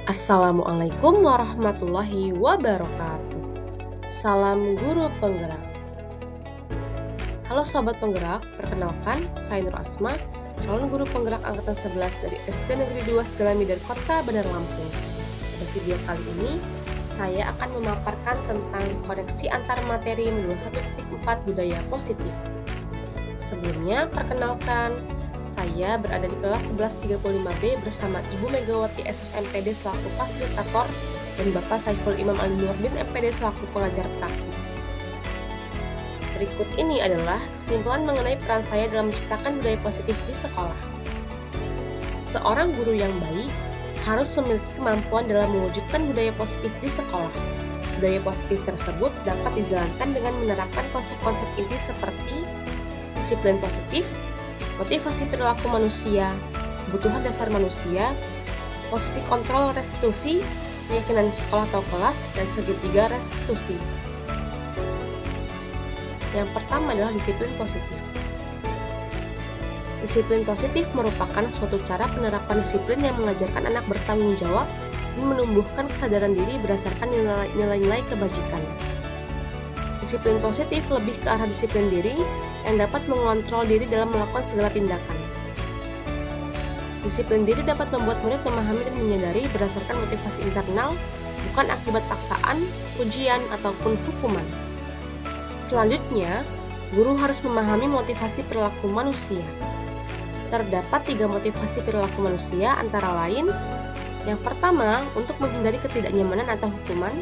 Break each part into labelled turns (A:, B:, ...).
A: Assalamualaikum warahmatullahi wabarakatuh. Salam guru penggerak. Halo sobat penggerak, perkenalkan saya Nur Asma, calon guru penggerak angkatan 11 dari SD Negeri 2 Segalami dari Kota Bandar Lampung. Pada video kali ini, saya akan memaparkan tentang koneksi antar materi modul 1.4 budaya positif. Sebelumnya, perkenalkan, saya berada di kelas 1135B bersama Ibu Megawati SSMPD selaku fasilitator dan Bapak Saiful Imam Ali Nurdin MPD selaku pengajar praktik. Berikut ini adalah kesimpulan mengenai peran saya dalam menciptakan budaya positif di sekolah. Seorang guru yang baik harus memiliki kemampuan dalam mewujudkan budaya positif di sekolah. Budaya positif tersebut dapat dijalankan dengan menerapkan konsep-konsep inti seperti disiplin positif, motivasi perilaku manusia, kebutuhan dasar manusia, posisi kontrol restitusi, keyakinan sekolah atau kelas, dan segitiga restitusi. Yang pertama adalah disiplin positif. Disiplin positif merupakan suatu cara penerapan disiplin yang mengajarkan anak bertanggung jawab dan menumbuhkan kesadaran diri berdasarkan nilai-nilai kebajikan. Disiplin positif lebih ke arah disiplin diri yang dapat mengontrol diri dalam melakukan segala tindakan. Disiplin diri dapat membuat murid memahami dan menyadari berdasarkan motivasi internal, bukan akibat paksaan, ujian, ataupun hukuman. Selanjutnya, guru harus memahami motivasi perilaku manusia. Terdapat 3 motivasi perilaku manusia, antara lain: yang pertama, untuk menghindari ketidaknyamanan atau hukuman;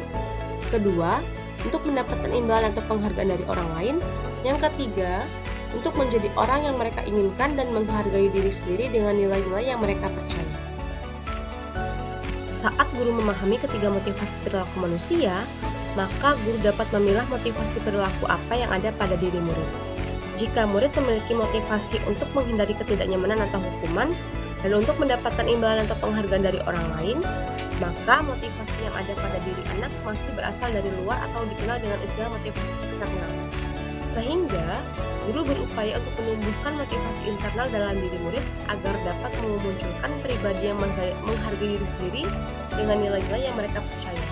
A: kedua, untuk mendapatkan imbalan atau penghargaan dari orang lain; yang ketiga, untuk menjadi orang yang mereka inginkan dan menghargai diri sendiri dengan nilai-nilai yang mereka percaya. Saat guru memahami ketiga motivasi perilaku manusia, maka guru dapat memilah motivasi perilaku apa yang ada pada diri murid. Jika murid memiliki motivasi untuk menghindari ketidaknyamanan atau hukuman dan untuk mendapatkan imbalan atau penghargaan dari orang lain, maka motivasi yang ada pada diri anak masih berasal dari luar atau dikenal dengan istilah motivasi eksternal. Sehingga, guru berupaya untuk menumbuhkan motivasi internal dalam diri murid agar dapat memunculkan pribadi yang menghargai diri sendiri dengan nilai-nilai yang mereka percaya.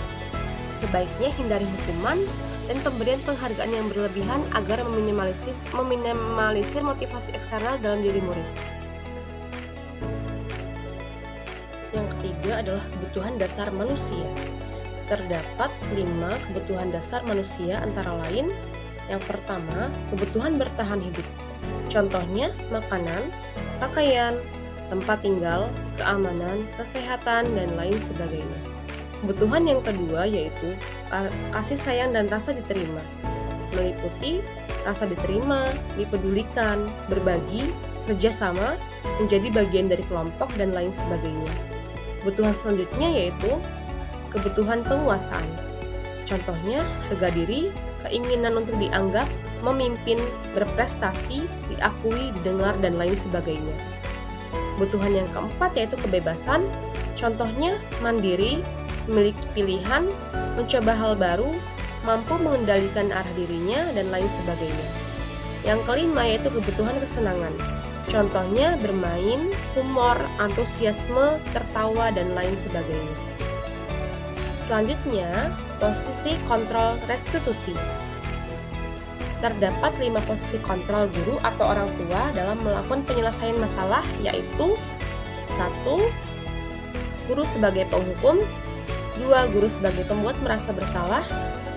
A: Sebaiknya hindari hukuman dan pemberian penghargaan yang berlebihan agar meminimalisir motivasi eksternal dalam diri murid. Yang ketiga adalah kebutuhan dasar manusia. Terdapat 5 kebutuhan dasar manusia, antara lain: yang pertama, kebutuhan bertahan hidup. Contohnya, makanan, pakaian, tempat tinggal, keamanan, kesehatan, dan lain sebagainya. Kebutuhan yang kedua yaitu kasih sayang dan rasa diterima, meliputi rasa diterima, dipedulikan, berbagi, kerjasama, menjadi bagian dari kelompok, dan lain sebagainya. Kebutuhan selanjutnya yaitu kebutuhan penguasaan. Contohnya, harga diri, keinginan untuk dianggap, memimpin, berprestasi, diakui, didengar, dan lain sebagainya. Kebutuhan yang keempat yaitu kebebasan. Contohnya, mandiri, memiliki pilihan, mencoba hal baru, mampu mengendalikan arah dirinya, dan lain sebagainya. Yang kelima yaitu kebutuhan kesenangan. Contohnya bermain, humor, antusiasme, tertawa, dan lain sebagainya. Selanjutnya, posisi kontrol restitusi. Terdapat 5 posisi kontrol guru atau orang tua dalam melakukan penyelesaian masalah, yaitu 1. Guru sebagai penghukum, 2. Guru sebagai pembuat merasa bersalah,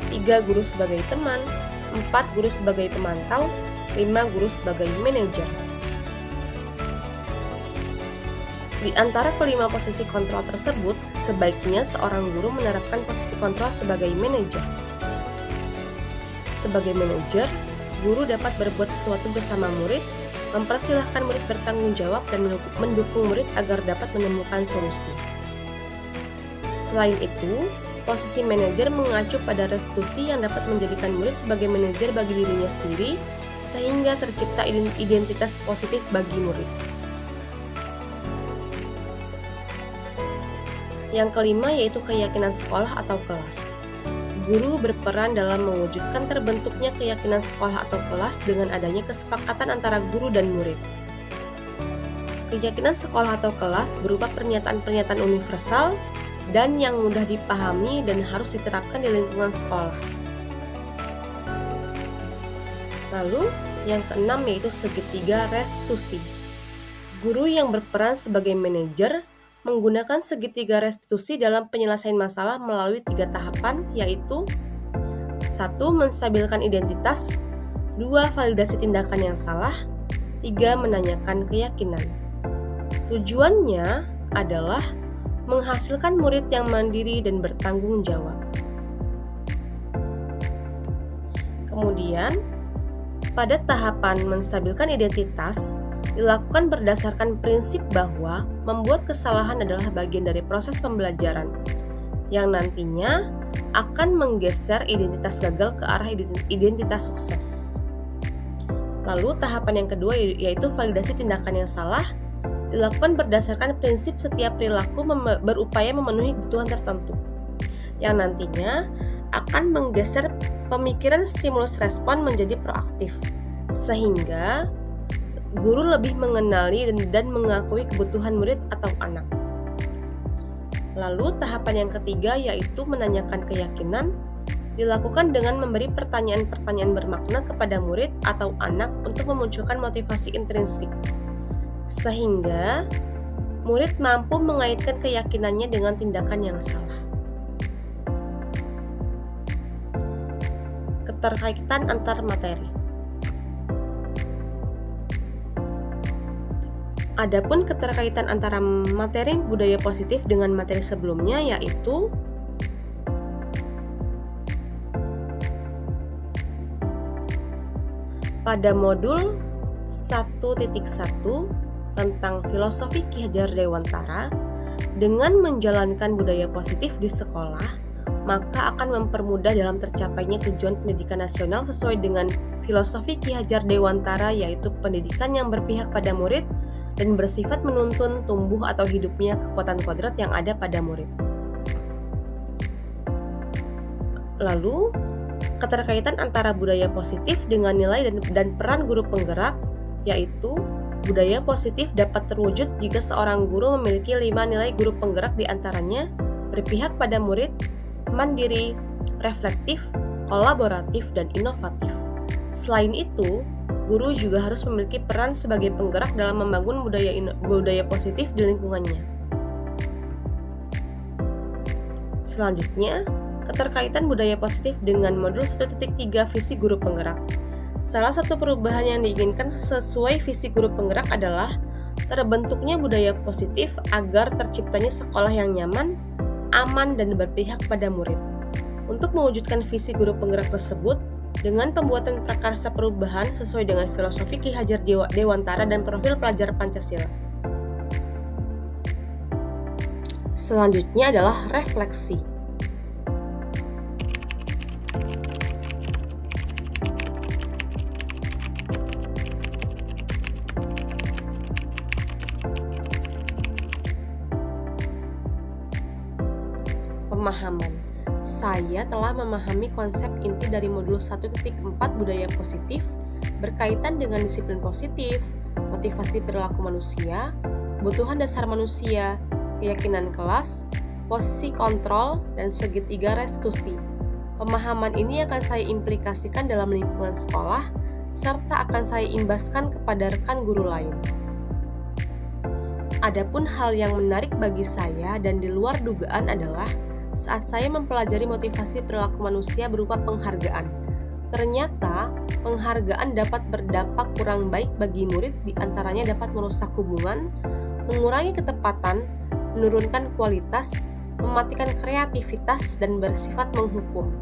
A: 3. Guru sebagai teman, 4. Guru sebagai pemantau, 5. Guru sebagai manajer. Di antara kelima posisi kontrol tersebut, sebaiknya seorang guru menerapkan posisi kontrol sebagai manajer. Sebagai manajer, guru dapat berbuat sesuatu bersama murid, mempersilahkan murid bertanggung jawab, dan mendukung murid agar dapat menemukan solusi. Selain itu, posisi manajer mengacu pada restitusi yang dapat menjadikan murid sebagai manajer bagi dirinya sendiri, sehingga tercipta identitas positif bagi murid. Yang kelima yaitu keyakinan sekolah atau kelas. Guru berperan dalam mewujudkan terbentuknya keyakinan sekolah atau kelas dengan adanya kesepakatan antara guru dan murid. Keyakinan sekolah atau kelas berupa pernyataan-pernyataan universal dan yang mudah dipahami dan harus diterapkan di lingkungan sekolah. Lalu, yang keenam yaitu segitiga restitusi. Guru yang berperan sebagai manajer menggunakan segitiga restitusi dalam penyelesaian masalah melalui 3 tahapan, yaitu 1. Menstabilkan identitas, 2. Validasi tindakan yang salah, 3. Menanyakan keyakinan. Tujuannya adalah menghasilkan murid yang mandiri dan bertanggung jawab. Kemudian, pada tahapan menstabilkan identitas, dilakukan berdasarkan prinsip bahwa membuat kesalahan adalah bagian dari proses pembelajaran, yang nantinya akan menggeser identitas gagal ke arah identitas sukses. Lalu tahapan yang kedua yaitu validasi tindakan yang salah, dilakukan berdasarkan prinsip setiap perilaku berupaya memenuhi kebutuhan tertentu, yang nantinya akan menggeser pemikiran stimulus respon menjadi proaktif, sehingga guru lebih mengenali dan mengakui kebutuhan murid atau anak. Lalu tahapan yang ketiga yaitu menanyakan keyakinan, dilakukan dengan memberi pertanyaan-pertanyaan bermakna kepada murid atau anak untuk memunculkan motivasi intrinsik, sehingga murid mampu mengaitkan keyakinannya dengan tindakan yang salah. Keterkaitan antar materi. Adapun keterkaitan antara materi budaya positif dengan materi sebelumnya yaitu pada modul 1.1 tentang filosofi Ki Hajar Dewantara, dengan menjalankan budaya positif di sekolah, maka akan mempermudah dalam tercapainya tujuan pendidikan nasional sesuai dengan filosofi Ki Hajar Dewantara, yaitu pendidikan yang berpihak pada murid dan bersifat menuntun tumbuh atau hidupnya kekuatan kodrat yang ada pada murid. Lalu, keterkaitan antara budaya positif dengan nilai dan peran guru penggerak, yaitu budaya positif dapat terwujud jika seorang guru memiliki 5 nilai guru penggerak, diantaranya berpihak pada murid, mandiri, reflektif, kolaboratif, dan inovatif. Selain itu, guru juga harus memiliki peran sebagai penggerak dalam membangun budaya positif di lingkungannya. Selanjutnya, keterkaitan budaya positif dengan modul 1.3 visi guru penggerak. Salah satu perubahan yang diinginkan sesuai visi guru penggerak adalah terbentuknya budaya positif agar terciptanya sekolah yang nyaman, aman, dan berpihak pada murid. Untuk mewujudkan visi guru penggerak tersebut, dengan pembuatan prakarsa perubahan sesuai dengan filosofi Ki Hajar Dewantara dan profil pelajar Pancasila. Selanjutnya adalah refleksi. Pemahaman. Saya telah memahami konsep inti dari modul 1.4 budaya positif berkaitan dengan disiplin positif, motivasi perilaku manusia, kebutuhan dasar manusia, keyakinan kelas, posisi kontrol, dan segitiga restitusi. Pemahaman ini akan saya implikasikan dalam lingkungan sekolah, serta akan saya imbaskan kepada rekan guru lain. Adapun hal yang menarik bagi saya dan di luar dugaan adalah saat saya mempelajari motivasi perilaku manusia berupa penghargaan. Ternyata, penghargaan dapat berdampak kurang baik bagi murid, diantaranya dapat merusak hubungan, mengurangi ketepatan, menurunkan kualitas, mematikan kreativitas, dan bersifat menghukum.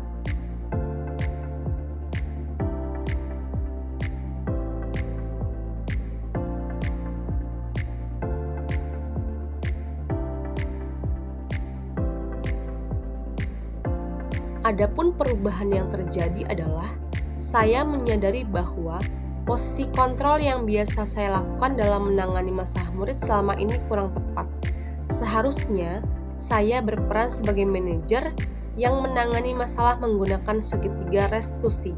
A: Adapun perubahan yang terjadi adalah saya menyadari bahwa posisi kontrol yang biasa saya lakukan dalam menangani masalah murid selama ini kurang tepat. Seharusnya saya berperan sebagai manajer yang menangani masalah menggunakan segitiga restitusi.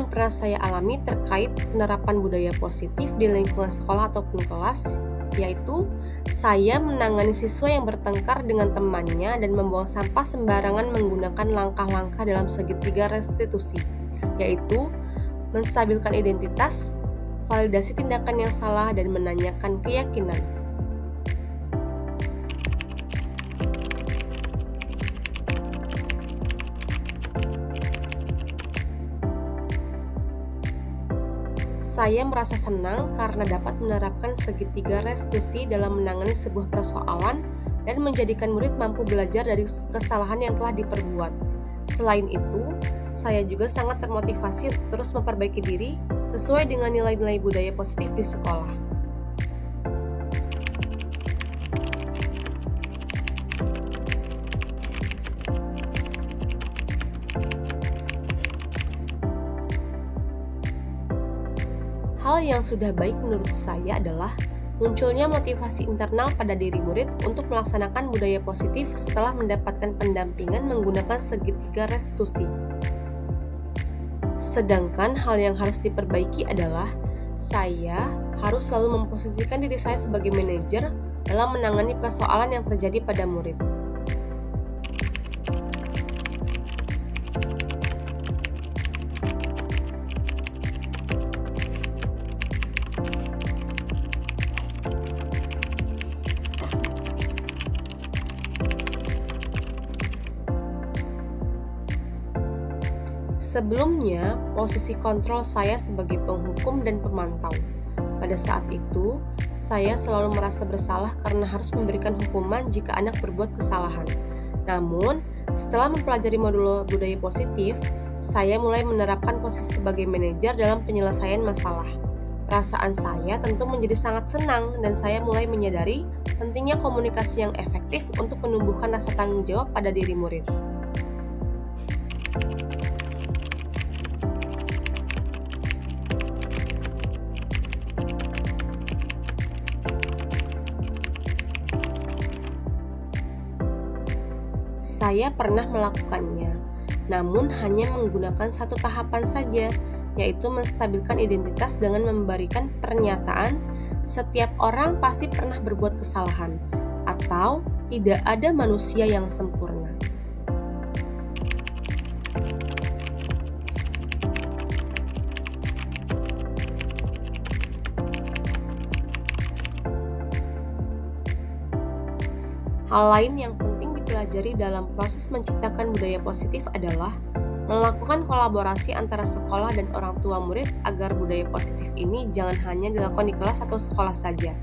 A: yang pernah saya alami terkait penerapan budaya positif di lingkungan sekolah ataupun kelas, yaitu saya menangani siswa yang bertengkar dengan temannya dan membuang sampah sembarangan menggunakan langkah-langkah dalam segitiga restitusi, yaitu menstabilkan identitas, validasi tindakan yang salah, dan menanyakan keyakinan. Saya merasa senang karena dapat menerapkan segitiga restitusi dalam menangani sebuah persoalan dan menjadikan murid mampu belajar dari kesalahan yang telah diperbuat. Selain itu, saya juga sangat termotivasi untuk terus memperbaiki diri sesuai dengan nilai-nilai budaya positif di sekolah. Hal yang sudah baik menurut saya adalah munculnya motivasi internal pada diri murid untuk melaksanakan budaya positif setelah mendapatkan pendampingan menggunakan segitiga restitusi. Sedangkan hal yang harus diperbaiki adalah saya harus selalu memposisikan diri saya sebagai manajer dalam menangani persoalan yang terjadi pada murid. Sebelumnya, posisi kontrol saya sebagai penghukum dan pemantau. Pada saat itu, saya selalu merasa bersalah karena harus memberikan hukuman jika anak berbuat kesalahan. Namun, setelah mempelajari modul budaya positif, saya mulai menerapkan posisi sebagai manajer dalam penyelesaian masalah. Perasaan saya tentu menjadi sangat senang dan saya mulai menyadari pentingnya komunikasi yang efektif untuk menumbuhkan rasa tanggung jawab pada diri murid. Saya pernah melakukannya, namun hanya menggunakan satu tahapan saja, yaitu menstabilkan identitas dengan memberikan pernyataan setiap orang pasti pernah berbuat kesalahan, atau tidak ada manusia yang sempurna. Hal lain yang penting dipelajari dalam proses menciptakan budaya positif adalah melakukan kolaborasi antara sekolah dan orang tua murid agar budaya positif ini jangan hanya dilakukan di kelas atau sekolah saja,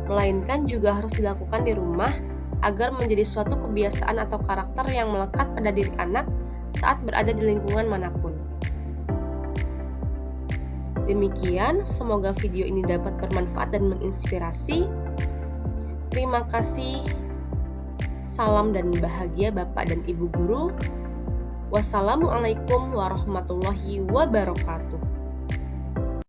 A: melainkan juga harus dilakukan di rumah agar menjadi suatu kebiasaan atau karakter yang melekat pada diri anak saat berada di lingkungan manapun. Demikian, semoga video ini dapat bermanfaat dan menginspirasi. Terima kasih. Salam dan bahagia Bapak dan Ibu Guru. Wassalamualaikum warahmatullahi wabarakatuh.